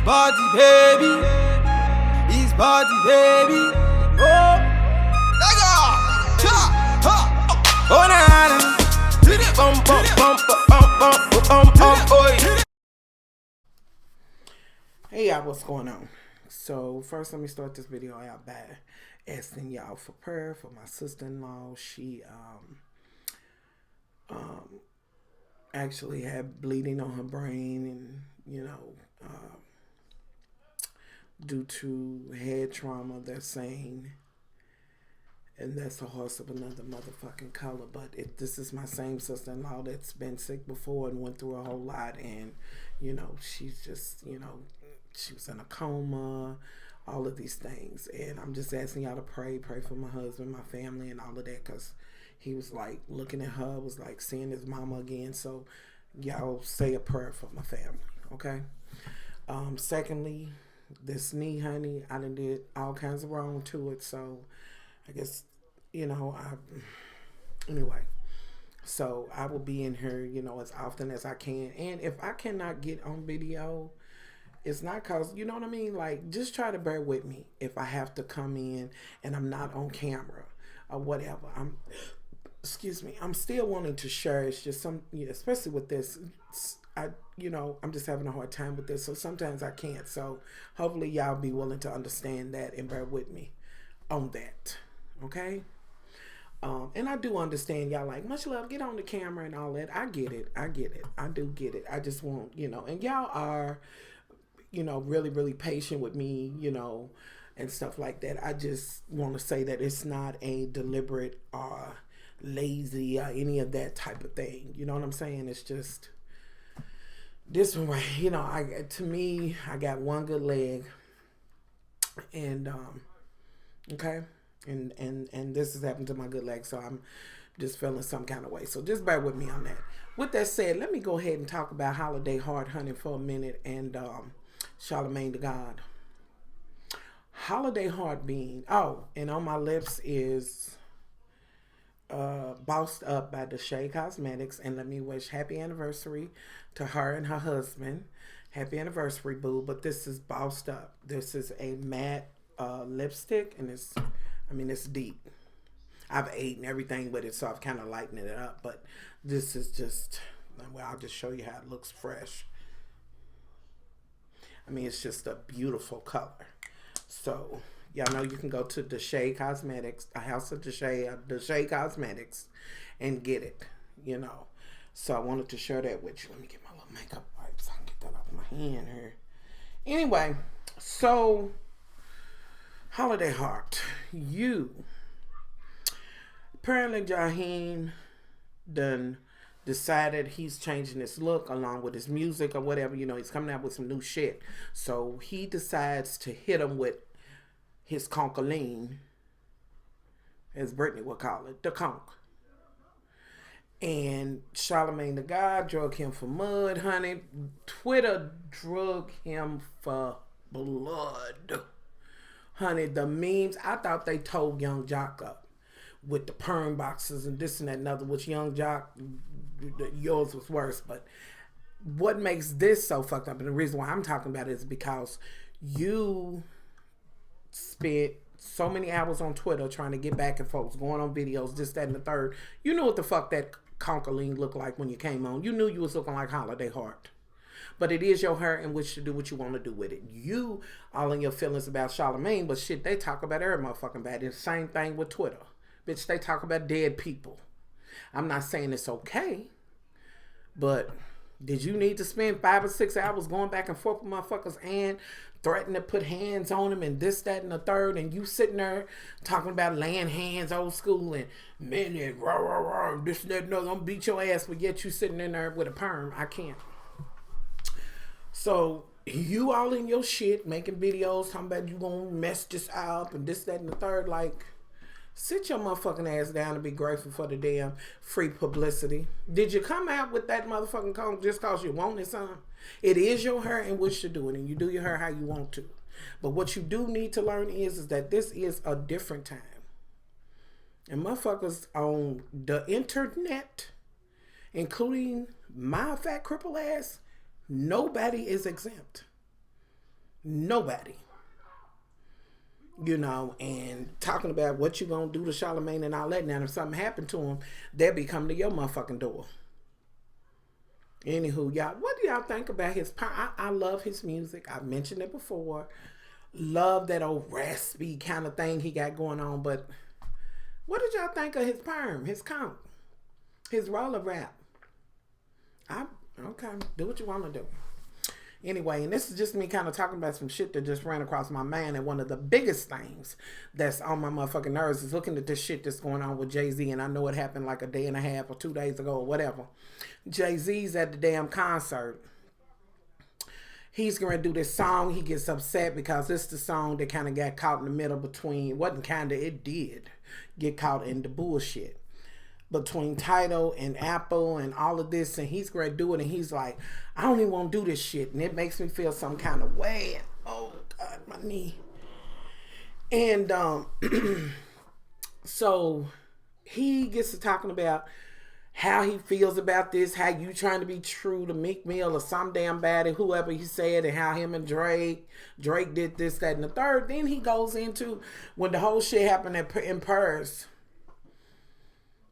party, baby. It's party, baby. Oh, Lega, cha, ha, oh na na, bum bum bum bum bum bum bum. Hey y'all, what's going on? So first, let me start this video out by asking y'all for prayer for my sister-in-law. She actually had bleeding on her brain, and due to head trauma, they're saying, and that's a horse of another motherfucking color. But this is my same sister-in-law that's been sick before and went through a whole lot, and she's just she was in a coma, all of these things. And I'm just asking y'all to pray for my husband, my family, and all of that, because he was like looking at her, was like seeing his mama again. So y'all say a prayer for my family, okay? Secondly, this knee, honey, I done did all kinds of wrong to it. So I guess, anyway. So I will be in here, as often as I can. And if I cannot get on video, it's not cause, you know what I mean? Like, just try to bear with me if I have to come in and I'm not on camera or whatever. I'm still wanting to share. It's just especially with this, I'm just having a hard time with this. So sometimes I can't. So hopefully y'all be willing to understand that and bear with me on that. Okay? And I do understand y'all like, much love, get on the camera and all that. I get it. I do get it. I just want, and y'all are, really, really patient with me, and stuff like that. I just want to say that it's not a deliberate or lazy or any of that type of thing. You know what I'm saying? It's just this one, to me, I got one good leg, and okay, and this has happened to my good leg, so I'm just feeling some kind of way. So just bear with me on that. With that said, let me go ahead and talk about Holiday Heart Honey for a minute, and Charlamagne the God. Holiday Heart being, and on my lips is Bossed Up by Deshae Cosmetics. And let me wish happy anniversary to her and her husband. Happy anniversary, boo. But this is Bossed Up. This is a matte lipstick, and it's deep. I've eaten everything with it, so I've kind of lightened it up. But this is just, I'll just show you how it looks fresh. It's just a beautiful color. So, y'all know you can go to Deshae Cosmetics, the house of Deshae Cosmetics, and get it, So, I wanted to share that with you. Let me get my little makeup wipes. I can get that off my hand here. Anyway, so, Holiday Heart. Apparently, Jaheim done decided he's changing his look along with his music or whatever. He's coming out with some new shit. So he decides to hit him with his concholine, as Brittany would call it, the conch. And Charlamagne the God drug him for mud, honey. Twitter drug him for blood. Honey, the memes, I thought they told Young Jock up with the perm boxes and this and that and other, which Young Jock, yours was worse. But what makes this so fucked up, and the reason why I'm talking about it, is because you spent so many hours on Twitter trying to get back at folks, going on videos, this, that, and the third. You knew what the fuck that concholine looked like when you came on. You knew you was looking like Holiday Heart. But it is your hair in which to do what you want to do with it. You all in your feelings about Charlamagne, but shit, they talk about every motherfucking bad. It's the same thing with Twitter. Bitch, they talk about dead people. I'm not saying it's okay, but did you need to spend 5 or 6 hours going back and forth with motherfuckers and threatening to put hands on them and this, that, and the third, and you sitting there talking about laying hands old school and men and rah, rah, rah, this, that, and other, I'm beat your ass, but yet you sitting in there with a perm? I can't. So you all in your shit making videos talking about you gonna mess this up and this, that, and the third. Like, sit your motherfucking ass down and be grateful for the damn free publicity. Did you come out with that motherfucking comb just cause you wanted something? It is your hair in which to do it, and you do your hair how you want to. But what you do need to learn is that this is a different time. And motherfuckers on the internet, including my fat cripple ass, nobody is exempt. Nobody. You know, and talking about what you gonna do to Charlamagne and all that. Now, if something happened to him, they'll be coming to your motherfucking door. Anywho, y'all, what do y'all think about his I love his music. I've mentioned it before. Love that old raspy kind of thing he got going on. But what did y'all think of his perm, his comp, his roller rap? Okay, do what you want to do. Anyway, and this is just me kind of talking about some shit that just ran across my mind. And one of the biggest things that's on my motherfucking nerves is looking at this shit that's going on with Jay-Z. And I know it happened like a day and a half or 2 days ago or whatever. Jay-Z's at the damn concert. He's going to do this song. He gets upset because it's the song that kind of got caught in the middle between, wasn't kind of, it did get caught in the bullshit between Tidal and Apple and all of this, and he's going to do it, and he's like, I don't even want to do this shit, and it makes me feel some kind of way, and oh God, my knee. And so he gets to talking about how he feels about this, how you trying to be true to Meek Mill or some damn body, whoever he said, and how him and Drake did this, that, and the third. Then he goes into when the whole shit happened in Paris.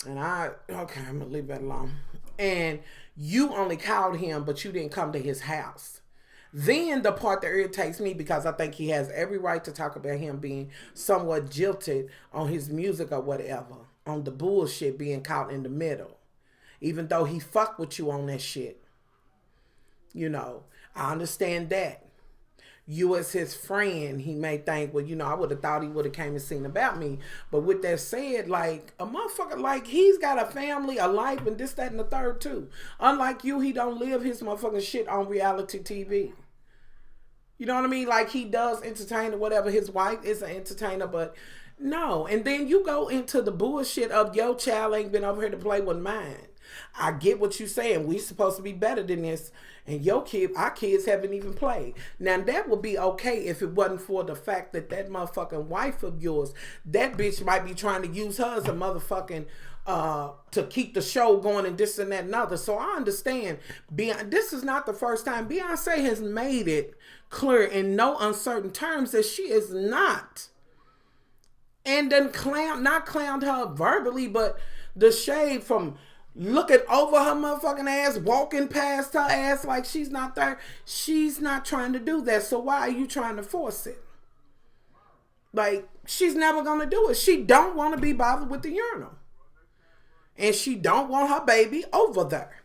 And I'm going to leave that alone. And you only called him, but you didn't come to his house. Then the part that irritates me, because I think he has every right to talk about him being somewhat jilted on his music or whatever, on the bullshit being caught in the middle. Even though he fucked with you on that shit. You know, I understand that. You as his friend, he may think, well, you know, I would have thought he would have came and seen about me. But with that said, like, a motherfucker, like, he's got a family, a life, and this, that, and the third, too. Unlike you, he don't live his motherfucking shit on reality TV. You know what I mean? Like, he does entertain or whatever. His wife is an entertainer, but no. And then you go into the bullshit of your child ain't been over here to play with mine. I get what you're saying. We supposed to be better than this. And our kids haven't even played. Now, that would be okay if it wasn't for the fact that motherfucking wife of yours, that bitch might be trying to use her as a motherfucking, to keep the show going and this and that and other. So I understand. This is not the first time. Beyonce has made it clear in no uncertain terms that she is not. And then not clowned her verbally, but the shade from looking over her motherfucking ass, walking past her ass like she's not there. She's not trying to do that. So why are you trying to force it? Like, she's never going to do it. She don't want to be bothered with the urinal. And she don't want her baby over there.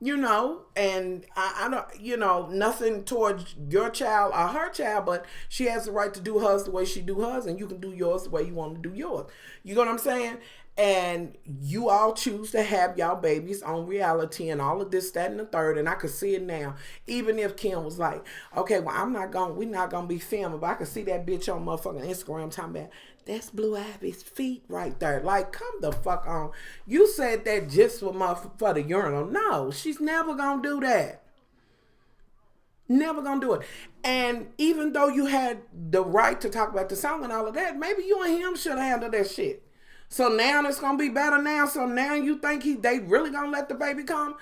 You know, and I don't, you know, nothing towards your child or her child, but she has the right to do hers the way she do hers, and you can do yours the way you want to do yours. You know what I'm saying? And you all choose to have y'all babies on reality and all of this, that, and the third. And I could see it now. Even if Kim was like, okay, well, we're not going to be filming, but I could see that bitch on motherfucking Instagram talking about, that's Blue Ivy's feet right there. Like, come the fuck on. You said that just for the urinal. No, she's never going to do that. Never gonna do it. And even though you had the right to talk about the song and all of that, maybe you and him should have handled that shit. So now it's gonna be better now. So now you think they really gonna let the baby come?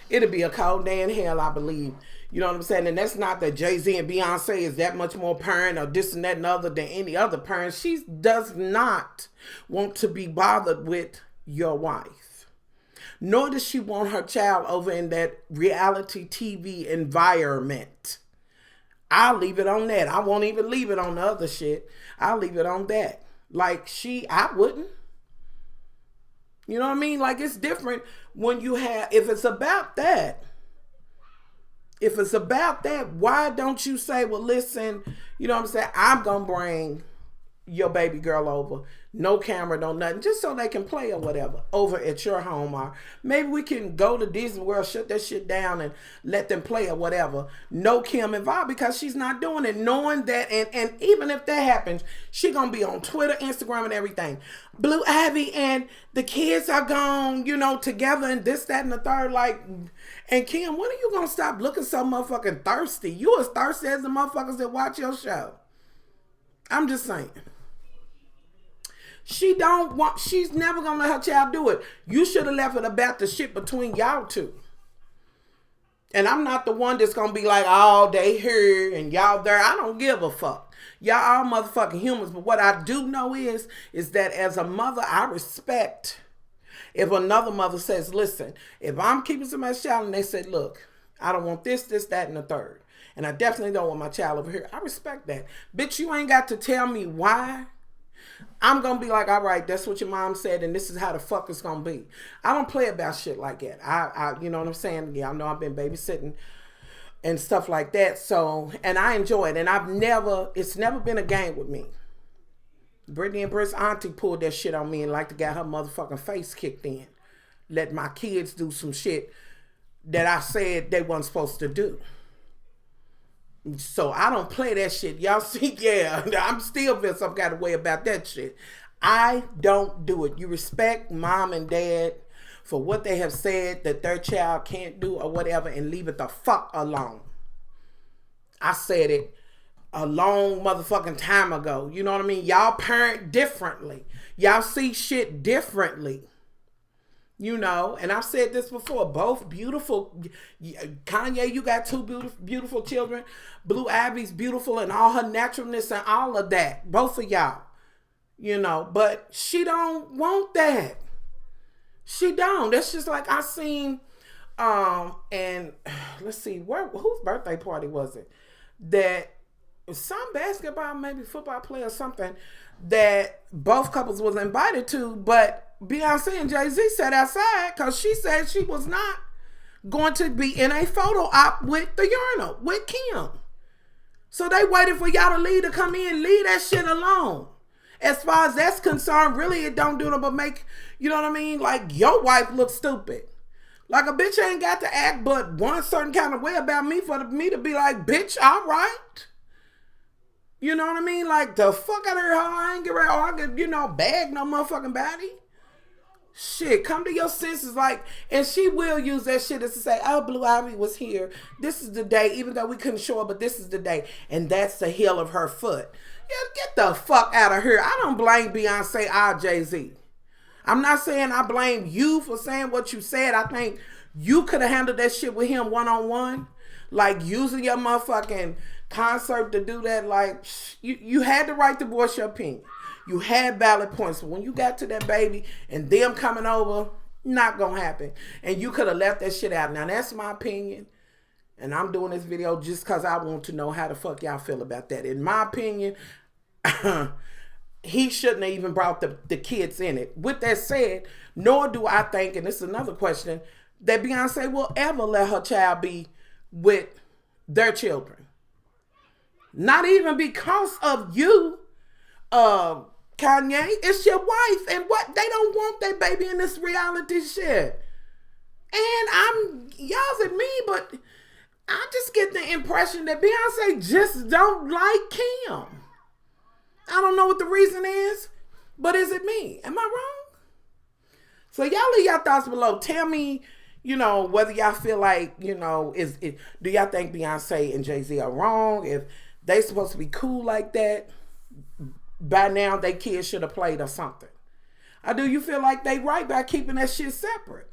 It'll be a cold day in hell, I believe. You know what I'm saying? And that's not that Jay-Z and Beyonce is that much more parent or this and that and other than any other parent. She does not want to be bothered with your wife. Nor does she want her child over in that reality TV environment. I'll leave it on that. I won't even leave it on the other shit. I'll leave it on that. Like, I wouldn't. You know what I mean? Like, it's different when you have, if it's about that, why don't you say, well, listen, you know what I'm saying? I'm going to bring your baby girl over. No camera, no nothing. Just so they can play or whatever over at your home. Or maybe we can go to Disney World, shut that shit down and let them play or whatever. No Kim involved because she's not doing it. Knowing that, and even if that happens, she going to be on Twitter, Instagram, and everything. Blue Ivy and the kids are gone, you know, together and this, that, and the third. Like, and Kim, when are you going to stop looking so motherfucking thirsty? You as thirsty as the motherfuckers that watch your show. I'm just saying. She's never gonna let her child do it. You should have left it about the shit between y'all two. And I'm not the one that's gonna be like, oh, they here and y'all there. I don't give a fuck. Y'all all motherfucking humans. But what I do know is that as a mother, I respect if another mother says, listen, if I'm keeping somebody's child and they said, look, I don't want this, that, and the third. And I definitely don't want my child over here. I respect that. Bitch, you ain't got to tell me why. I'm going to be like, all right, that's what your mom said, and this is how the fuck it's going to be. I don't play about shit like that. I you know what I'm saying? Y'all know I've been babysitting and stuff like that. So, and I enjoy it. And it's never been a game with me. Brittany and Britt's auntie pulled that shit on me and like to get her motherfucking face kicked in. Let my kids do some shit that I said they weren't supposed to do. So I don't play that shit. Y'all see, yeah, I'm still feel some kind of way about that shit. I don't do it. You respect mom and dad for what they have said that their child can't do or whatever and leave it the fuck alone. I said it a long motherfucking time ago. You know what I mean? Y'all parent differently. Y'all see shit differently. You know, and I've said this before, both beautiful. Kanye, you got two beautiful children. Blue Ivy's beautiful and all her naturalness and all of that. Both of y'all. You know, but she don't want that. She don't. That's just like I seen, and let's see, whose birthday party was it? That some basketball, maybe football player or something that both couples was invited to, but Beyonce and Jay-Z sat outside because she said she was not going to be in a photo op with the urinal, with Kim. So they waited for y'all to leave to come in, leave that shit alone. As far as that's concerned, really it don't do nothing but make, you know what I mean? Like your wife look stupid. Like a bitch ain't got to act but one certain kind of way about me for me to be like, bitch, all right. You know what I mean? Like the fuck out of her, I ain't get ready, or I could, you know, bag no motherfucking body. Shit, come to your senses, like, and she will use that shit as to say, oh, Blue Ivy was here. This is the day, even though we couldn't show up, but this is the day. And that's the heel of her foot. Yeah, get the fuck out of here. I don't blame Beyonce or Jay-Z. I'm not saying I blame you for saying what you said. I think you could have handled that shit with him one-on-one. Like, using your motherfucking concert to do that. Like, you had the right to voice your opinion. You had valid points. But when you got to that baby and them coming over, not gonna happen. And you could have left that shit out. Now, that's my opinion. And I'm doing this video just because I want to know how the fuck y'all feel about that. In my opinion, he shouldn't have even brought the kids in it. With that said, nor do I think, and this is another question, that Beyonce will ever let her child be with their children. Not even because of you, Kanye. It's your wife, and what they don't want their baby in this reality shit. And y'all's at me, but I just get the impression that Beyonce just don't like Kim. I don't know what the reason is, but is it me? Am I wrong? So y'all leave your thoughts below. Tell me, you know, whether y'all feel like, you know, do y'all think Beyonce and Jay-Z are wrong? If they supposed to be cool like that, by now they kids should have played or something. Or do you feel like they right by keeping that shit separate?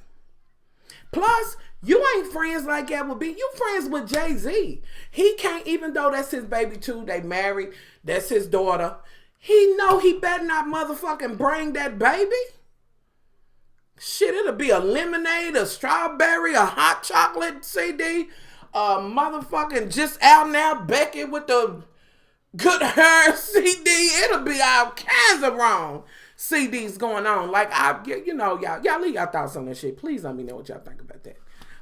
Plus, you ain't friends like that with you friends with Jay-Z. He can't, even though that's his baby too, they married, that's his daughter. He know he better not motherfucking bring that baby. Shit, it'll be a lemonade, a strawberry, a hot chocolate CD, a motherfucking just out now Becky with the good hair CD. It'll be all kinds of wrong CDs going on. Like, you know, y'all leave your thoughts on that shit. Please let me know what y'all think about that.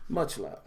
Much love.